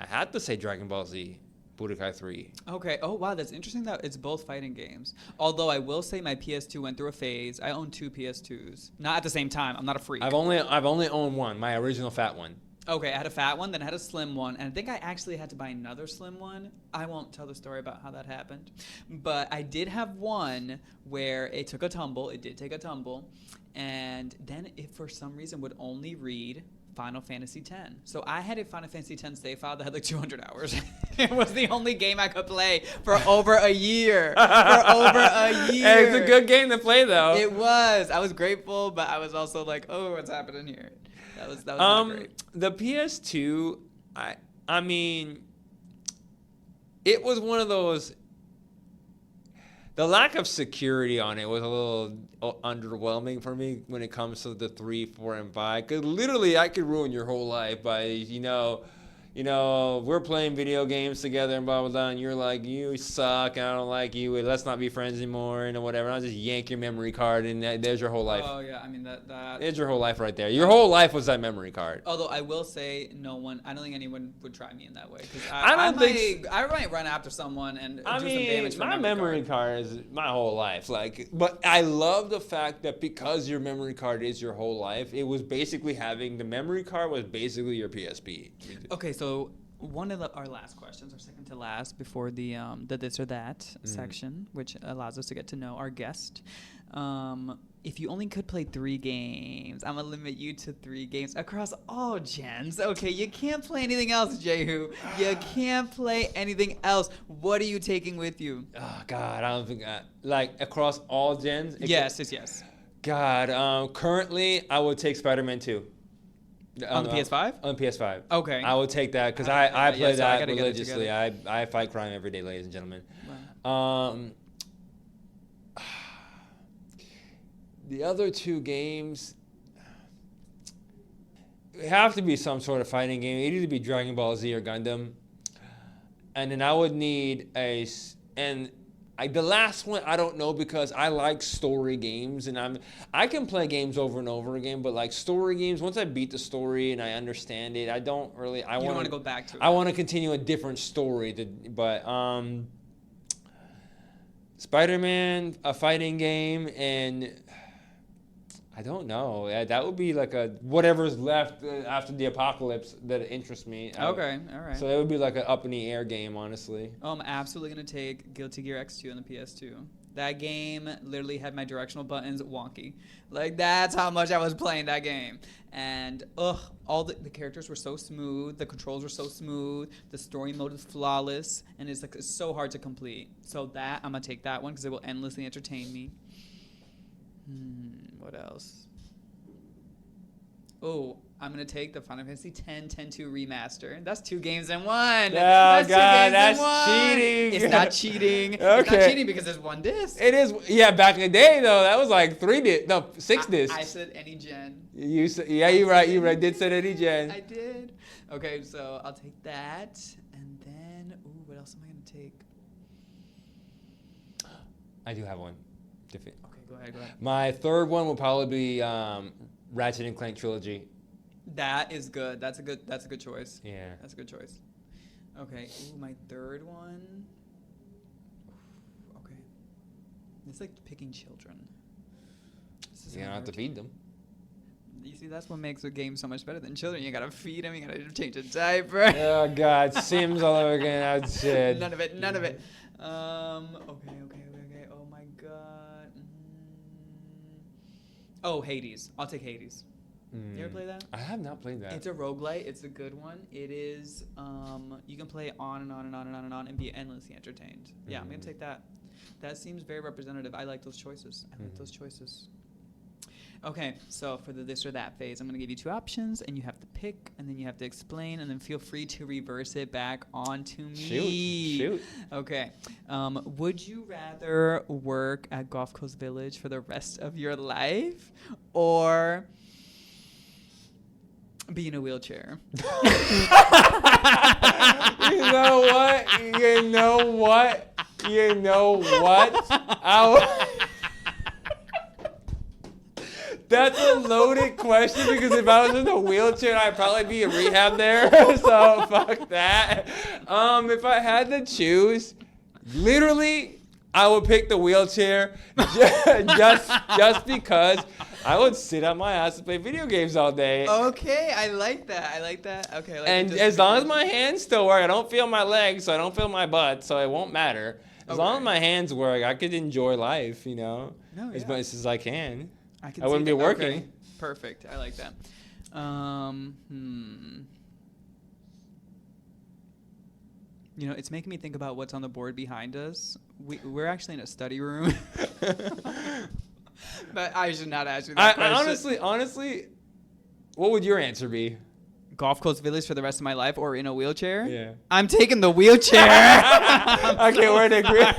I had to say Dragon Ball Z, Budokai 3. Okay. Oh, wow. That's interesting that it's both fighting games. Although I will say my PS2 went through a phase. I own 2 PS2s. Not at the same time. I'm not a freak. I've only owned one, my original fat one. Okay, I had a fat one, then I had a slim one, and I think I actually had to buy another slim one. I won't tell the story about how that happened. But I did have one where it took a tumble. It did take a tumble. And then it, for some reason, would only read Final Fantasy X. So I had a Final Fantasy X save file that had like 200 hours. It was the only game I could play for over a year. Hey, it's a good game to play, though. It was. I was grateful, but I was also like, oh, what's happening here? That was not great. The PS2, I mean, it was one of those. The lack of security on it was a little underwhelming for me when it comes to the 3, 4, and 5. Because literally, I could ruin your whole life by we're playing video games together and blah blah blah, and you're like, you suck, and I don't like you, and let's not be friends anymore, and whatever. And I'll just yank your memory card, and there's your whole life. Oh yeah, I mean that. There's your whole life right there. Your whole life was that memory card. Although I will say, I don't think anyone would try me in that way. Because I might run after someone and do some damage. I mean, my memory card is my whole life. But I love the fact that because your memory card is your whole life, it was basically the memory card was basically your PSP. Okay, so one of our last questions, or second to last, before the this or that section, which allows us to get to know our guest. If you only could play 3 games, I'm gonna limit you to 3 games across all gens. Okay, you can't play anything else, Jehu. You can't play anything else. What are you taking with you? Oh God, I don't think across all gens. Yes. God, currently I would take Spider-Man 2. On the PS5? On the PS5. Okay. I would take that because I play so I that gotta get it religiously. together. I fight crime every day, ladies and gentlemen. Wow. The other 2 games have to be some sort of fighting game. It either be Dragon Ball Z or Gundam. And then I would need the last one, I don't know, because I like story games, and I can play games over and over again, but like story games, once I beat the story and I understand it, I don't really. I want to go back to it. I want to continue a different story, but Spider-Man, a fighting game, and I don't know. That would be like whatever's left after the apocalypse that interests me. Okay, all right. So it would be like an up in the air game, honestly. Oh, I'm absolutely going to take Guilty Gear X2 on the PS2. That game literally had my directional buttons wonky. Like, that's how much I was playing that game. And, all the characters were so smooth. The controls were so smooth. The story mode is flawless. And it's so hard to complete. So I'm going to take that one because it will endlessly entertain me. What else? Oh, I'm going to take the Final Fantasy X 10-2 remaster. That's 2 games in 1. Oh, That's 2 God, games in that's 1. cheating. It's not cheating. It's Okay. not cheating because there's 1 disc. It is, yeah. Back in the day, though, that was like 6 discs. I said any gen. You said, yeah, you're right. You did say any gen. I did. Okay, so I'll take that. And then, what else am I going to take? I do have one. Okay, go ahead. My third one will probably be Ratchet and Clank Trilogy. That is good. That's a good choice. Yeah. That's a good choice. Okay. My third one. Okay. It's like picking children. You don't have to feed them. You see, that's what makes a game so much better than children. You gotta feed them. You gotta change a diaper. Oh God, Sims all over again. That's it. None of it. Okay. Oh my God. Oh, Hades. I'll take Hades. You ever play that? I have not played that. It's a roguelite. It's a good one. It is. You can play on and on and on and on and on and be endlessly entertained. Yeah, I'm gonna take that. That seems very representative. I like those choices. Okay, so for the this or that phase, I'm going to give you 2 options, and you have to pick, and then you have to explain, and then feel free to reverse it back onto me. Shoot. Okay. Would you rather work at Gulf Coast Village for the rest of your life, or Be in a wheelchair. You know what? You know what? You know what? That's a loaded question because if I was in a wheelchair, I'd probably be in rehab there. So fuck that. If I had to choose, literally, I would pick the wheelchair just because I would sit on my ass and play video games all day. Okay, I like that. I like that. Okay. And as long as my hands still work, I don't feel my legs, so I don't feel my butt, so it won't matter. As long as my hands work, I could enjoy life, you know, as much as I can. I wouldn't be working. Okay. Perfect. I like that. You know, it's making me think about what's on the board behind us. We're actually in a study room. But I should not ask you that question. Honestly, what would your answer be? Golf Course Village for the rest of my life or in a wheelchair? Yeah. I'm taking the wheelchair. Okay, we're in agreement.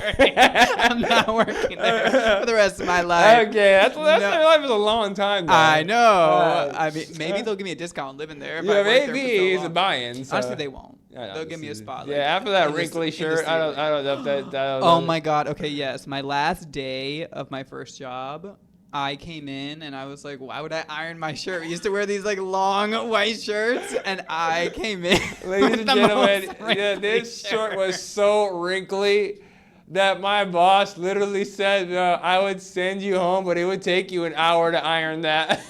I'm not working there for the rest of my life. Okay, that's my life is a long time, though. I know. I mean, maybe they'll give me a discount living there. If I work there for maybe so it's long. a buy-in. So. Honestly, they won't. They'll give me a spot. Yeah, after that wrinkly shirt, I don't know if that. Oh my God. Okay, yes. My last day of my first job, I came in and I was like, why would I iron my shirt? We used to wear these like long white shirts, and I came in. Ladies and gentlemen, this shirt was so wrinkly that my boss literally said I would send you home, but it would take you an hour to iron that.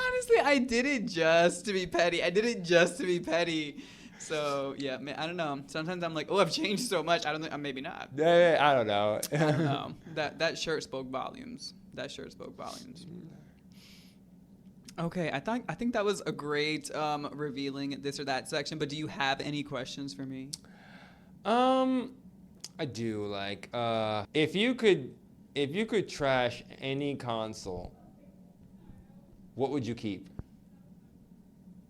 Honestly, I did it just to be petty. So yeah, I don't know. Sometimes I'm like, oh, I've changed so much. I don't think, maybe not. I don't know. I don't know. That shirt spoke volumes. Okay, I think that was a great revealing this or that section. But do you have any questions for me? I do. Like, if you could trash any console, what would you keep?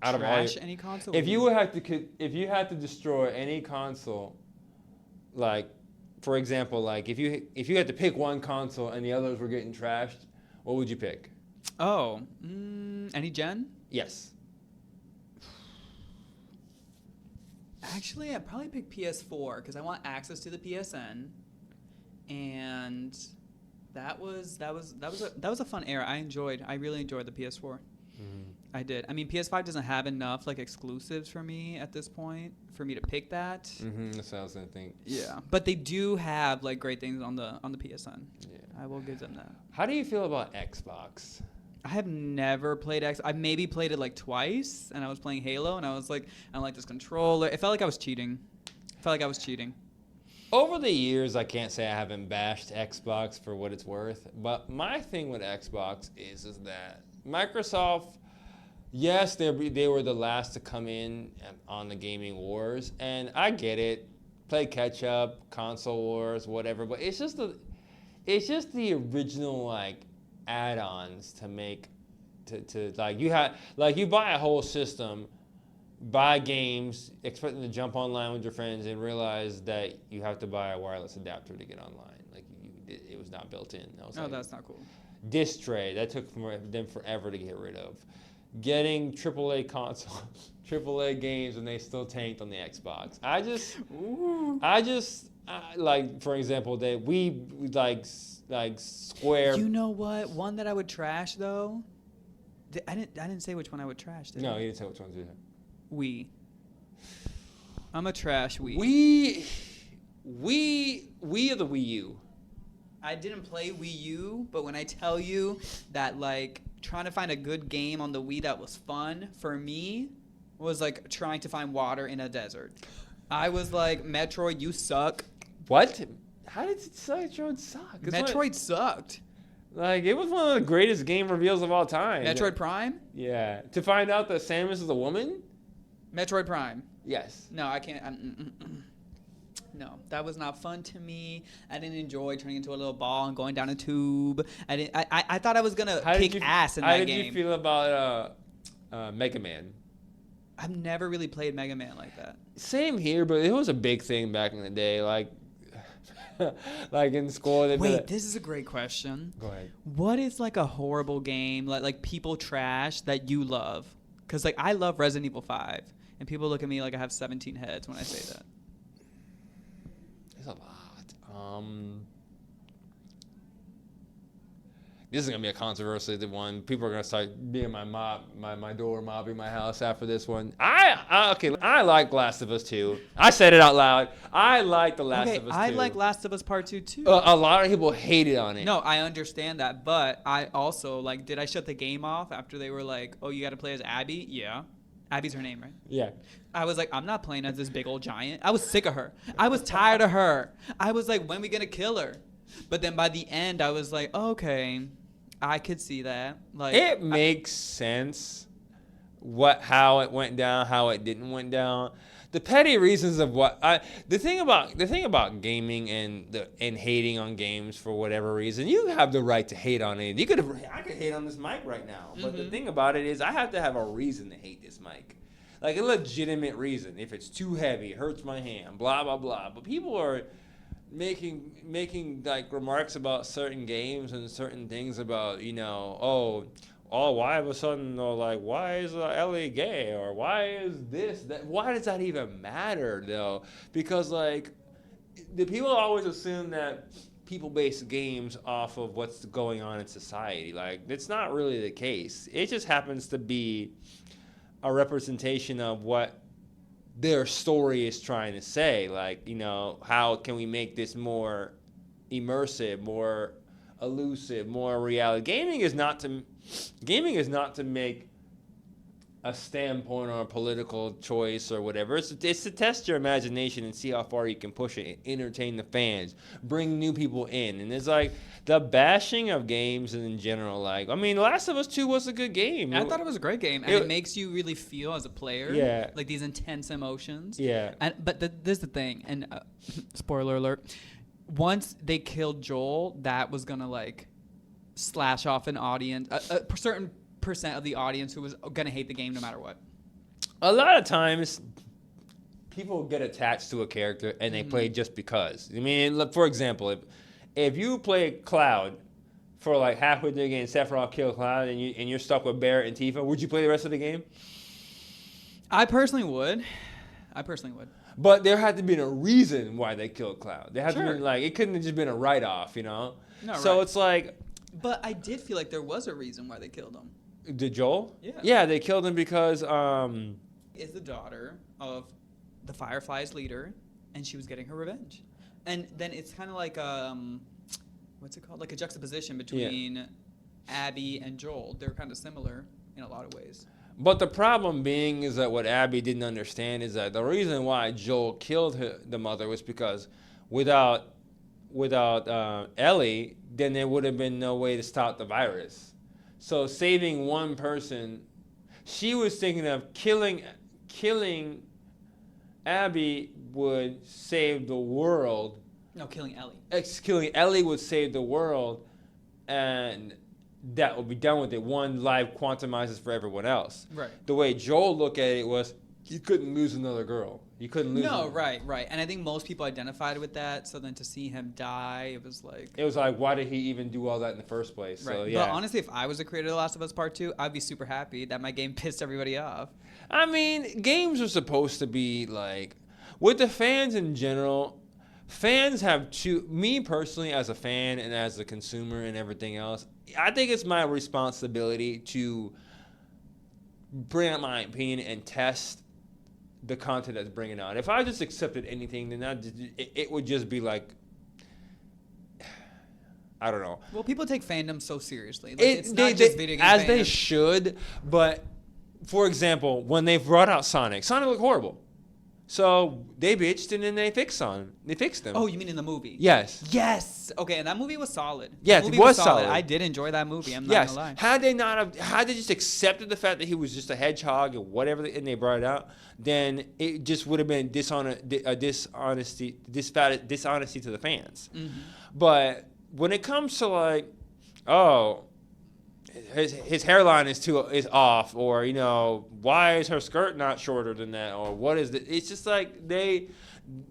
Any console? If you had to destroy any console, like, for example, like if you had to pick one console and the others were getting trashed, what would you pick? Oh, any gen? Yes. Actually, I'd probably pick PS4 because I want access to the PSN, and that was a fun era. I really enjoyed the PS4. Mm-hmm. I did. I mean, PS5 doesn't have enough like exclusives for me at this point for me to pick that. Mm-hmm. That's what I was gonna think. Yeah, but they do have like great things on the PSN. Yeah, I will give them that. How do you feel about Xbox? I have never played X. I maybe played it like twice, and I was playing Halo, and I was like, I don't like this controller. It felt like I was cheating. Over the years, I can't say I haven't bashed Xbox for what it's worth, but my thing with Xbox is that Microsoft, yes, they were the last to come in on the gaming wars, and I get it. Play catch up, console wars, whatever, but it's just the original like add-ons to make to like you buy a whole system, buy games, expecting to jump online with your friends, and realize that you have to buy a wireless adapter to get online. Like it was not built in. That's not cool. Disc tray, that took them forever to get rid of. Getting AAA consoles, AAA games, and they still tanked on the Xbox. Like, for example, we like Square. You know what? One that I would trash though. I didn't say which one I would trash. Did No, I? you didn't say which ones. Wii. I'm a trash Wii. Wii or the Wii U? I didn't play Wii U, but when I tell you that like trying to find a good game on the Wii that was fun for me was like trying to find water in a desert. I was like, Metroid, you suck. What? How did Metroid suck? Metroid sucked. Like, it was one of the greatest game reveals of all time. Metroid Prime? Yeah. To find out that Samus is a woman? Metroid Prime. Yes. No, I can't. No, that was not fun to me. I didn't enjoy turning into a little ball and going down a tube. I thought I was gonna kick ass in that game. How did you feel about Mega Man? I've never really played Mega Man like that. Same here, but it was a big thing back in the day. Like, Like in school, they'd be Wait, like, this is a great question. go ahead. What is like a horrible game like people trash that you love? Because like I love Resident Evil 5, and people look at me like I have 17 heads when I say that. There's a lot. This is gonna be a controversial one. People are gonna start being my door mobbing my house after this one. I like Last of Us 2. I said it out loud. I like The Last of Us 2. I like Last of Us Part 2 too. A lot of people hated on it. No, I understand that, but I also like. Did I shut the game off after they were like, "Oh, you got to play as Abby"? Yeah, Abby's her name, right? Yeah. I was like, I'm not playing as this big old giant. I was sick of her. I was tired of her. I was like, when we gonna kill her? But then by the end, I was like, okay, I could see that. Like, It makes sense how it went down, how it didn't went down. The petty reasons of the thing about gaming and hating on games for whatever reason, you have the right to hate on it. I could hate on this mic right now, but the thing about it is I have to have a reason to hate this mic. Like a legitimate reason. If it's too heavy, it hurts my hand, blah blah blah. But people are making like remarks about certain games and certain things about, why of a sudden, like, why is Ellie gay, or why is this that? Why does that even matter though? Because like the people always assume that people base games off of what's going on in society. Like, it's not really the case. It just happens to be a representation of what their story is trying to say. Like, how can we make this more immersive, more elusive, more reality? Gaming is not to make a standpoint or a political choice or whatever. It's to test your imagination and see how far you can push it, entertain the fans, bring new people in. And it's like the bashing of games in general. Like, I mean, Last of Us 2 was a good game. I thought it was a great game, and it makes you really feel as a player. Yeah. Like these intense emotions. Yeah. But this is the thing, and spoiler alert, once they killed Joel, that was gonna like slash off an audience, a certain percent of the audience who was gonna hate the game no matter what. A lot of times, people get attached to a character and they play just because. I mean, look, for example, if you play Cloud for like halfway through the game, Sephiroth killed Cloud, and you're stuck with Barrett and Tifa, would you play the rest of the game? I personally would. But there had to be a reason why they killed Cloud. There had to Sure. be like, it couldn't have just been a write-off, No, So right. it's like, But I did feel like there was a reason why they killed him. did Joel? Yeah. Yeah, they killed him because Is the daughter of the Firefly's leader, and she was getting her revenge. And then it's kind of like what's it called? Like a juxtaposition between Abby and Joel. They're kind of similar in a lot of ways. But the problem being is that what Abby didn't understand is that the reason why Joel killed the mother was because without Ellie, then there would have been no way to stop the virus. So saving one person, she was thinking of killing Abby would save the world. No, killing Ellie. Killing Ellie would save the world, and that would be done with it. One life quantumizes for everyone else. Right. The way Joel looked at it was, you couldn't lose another girl. You couldn't lose. No, right. And I think most people identified with that. So then to see him die, it was like. It was like, why did he even do all that in the first place? Right. So yeah. But honestly, if I was the creator of The Last of Us Part 2, I'd be super happy that my game pissed everybody off. I mean, games are supposed to be like, with the fans in general, fans have me personally as a fan and as a consumer and everything else, I think it's my responsibility to bring out my opinion and test the content that's bringing out. If I just accepted anything, then it would just be like, I don't know. Well, people take fandom so seriously. Like, it's not just video game as fans. they should, but for example, when they brought out Sonic looked horrible. So they bitched and then they fixed them. Oh, you mean in the movie? Yes. Yes. Okay, and that movie was solid. Yes, The it movie was solid. I did enjoy that movie. I'm not Yes. gonna lie. Had they just accepted the fact that he was just a hedgehog and whatever, and they brought it out, then it just would have been dishonesty to the fans. Mm-hmm. But when it comes to like, oh, his hairline is off, or why is her skirt not shorter than that, or what is it? It's just like they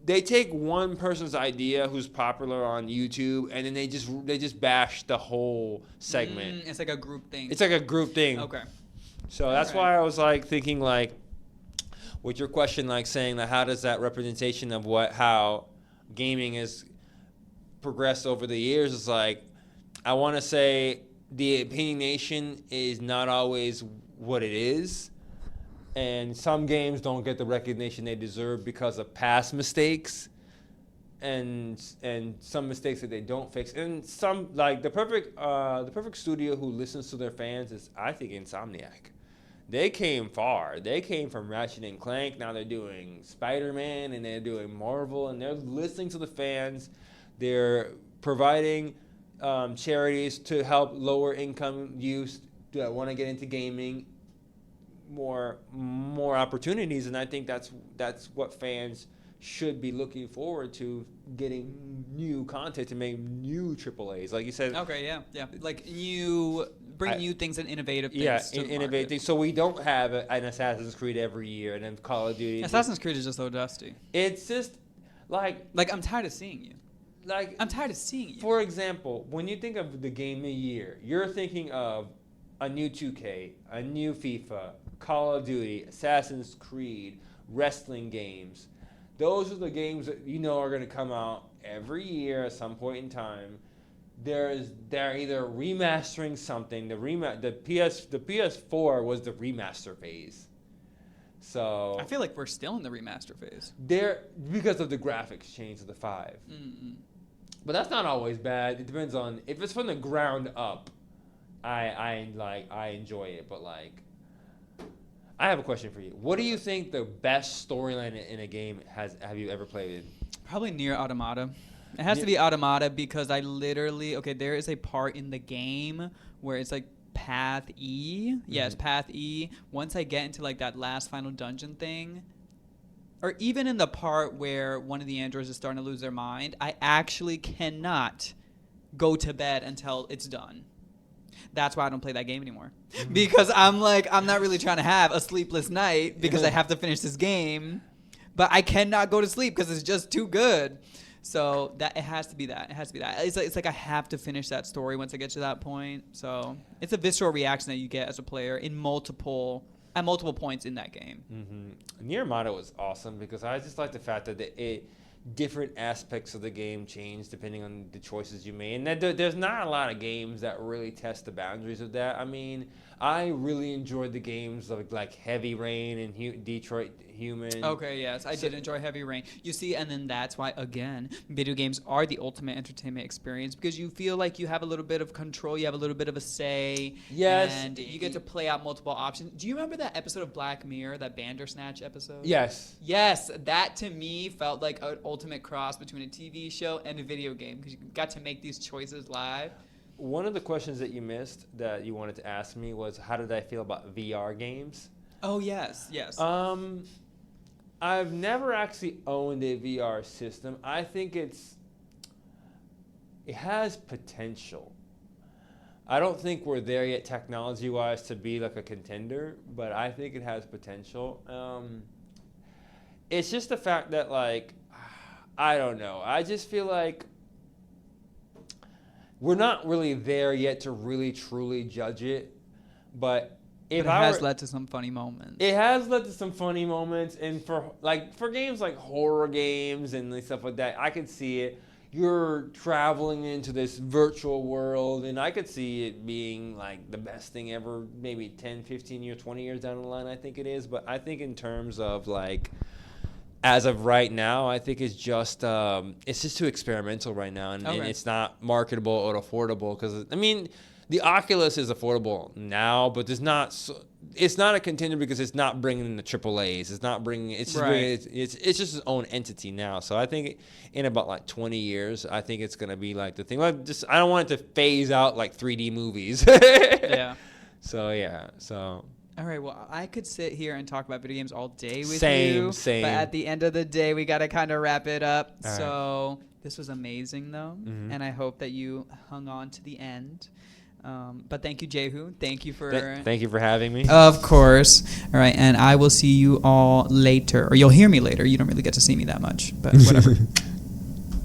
they take one person's idea who's popular on YouTube, and then they just bash the whole segment. It's like a group thing. It's like a group thing. Okay. So that's Alright. why I was like thinking like, with your question, like saying that how does that representation of how gaming has progressed over the years is like, I want to say the opinionation is not always what it is, and some games don't get the recognition they deserve because of past mistakes, and some mistakes that they don't fix, and some like the perfect studio who listens to their fans is, I think, Insomniac. They came far. They came from Ratchet and Clank. Now they're doing Spider-Man, and they're doing Marvel, and they're listening to the fans. They're providing charities to help lower income youth that want to get into gaming more opportunities, and I think that's what fans should be looking forward to, getting new content to make new AAAs, like you said. Okay, yeah. Like bring new things and innovative things. Yeah, to the innovative market. things. So we don't have an Assassin's Creed every year, and then Call of Duty. Assassin's Creed is just so dusty. It's just like I'm tired of seeing you. I'm tired of seeing you. For example, when you think of the game of the year, you're thinking of a new 2K, a new FIFA, Call of Duty, Assassin's Creed, wrestling games. Those are the games that you know are going to come out every year at some point in time. They're either remastering something. The PS4 was the remaster phase. So I feel like we're still in the remaster phase. Because of the graphics change of the 5. Mm-mm. But that's not always bad. It depends on if it's from the ground up. I enjoy it, but like, I have a question for you. What do you think the best storyline in a game have you ever played? Probably Nier Automata. It has to be Automata because there is a part in the game where it's like Path E. Yes, Path E. Once I get into like that last final dungeon thing, or even in the part where one of the androids is starting to lose their mind, I actually cannot go to bed until it's done. That's why I don't play that game anymore. Because I'm not really trying to have a sleepless night because I have to finish this game, but I cannot go to sleep because it's just too good. So it has to be that. It's like I have to finish that story once I get to that point. So it's a visceral reaction that you get as a player at multiple points in that game. Mm-hmm. Nier Automata was awesome because I just like the fact that different aspects of the game change depending on the choices you made. And there's not a lot of games that really test the boundaries of that. I mean, I really enjoyed the games like Heavy Rain and Detroit Human. Okay, yes, I did enjoy Heavy Rain. You see, and then that's why, again, video games are the ultimate entertainment experience because you feel like you have a little bit of control, you have a little bit of a say, yes, and you get to play out multiple options. Do you remember that episode of Black Mirror, that Bandersnatch episode? Yes. Yes, that to me felt like an ultimate cross between a TV show and a video game because you got to make these choices live. One of the questions that you missed that you wanted to ask me was, how did I feel about VR games? Oh, yes. I've never actually owned a VR system. I think it has potential. I don't think we're there yet technology-wise to be like a contender, but I think it has potential. It's just the fact that, like, I don't know. I just feel like we're not really there yet to really truly judge it, but it has led to some funny moments. It has led to some funny moments, and for games like horror games and stuff like that, I could see it. You're traveling into this virtual world, and I could see it being like the best thing ever, maybe 10, 15 years, 20 years down the line, I think it is. But I think in terms of like, as of right now, I think it's just too experimental right now, and it's not marketable or affordable. Because I mean, the Oculus is affordable now, but it's not a contender because it's not bringing in the AAAs. It's not bringing. It's just its own entity now. So I think in about like 20 years, I think it's gonna be like the thing. Like just I don't want it to phase out like 3D movies. Yeah. So. All right, well, I could sit here and talk about video games all day with you. Same. But at the end of the day, we got to kind of wrap it up. All right. This was amazing, though, and I hope that you hung on to the end. But thank you, Jehu. Thank you for. Thank you for having me. Of course. All right, and I will see you all later, or you'll hear me later. You don't really get to see me that much, but whatever.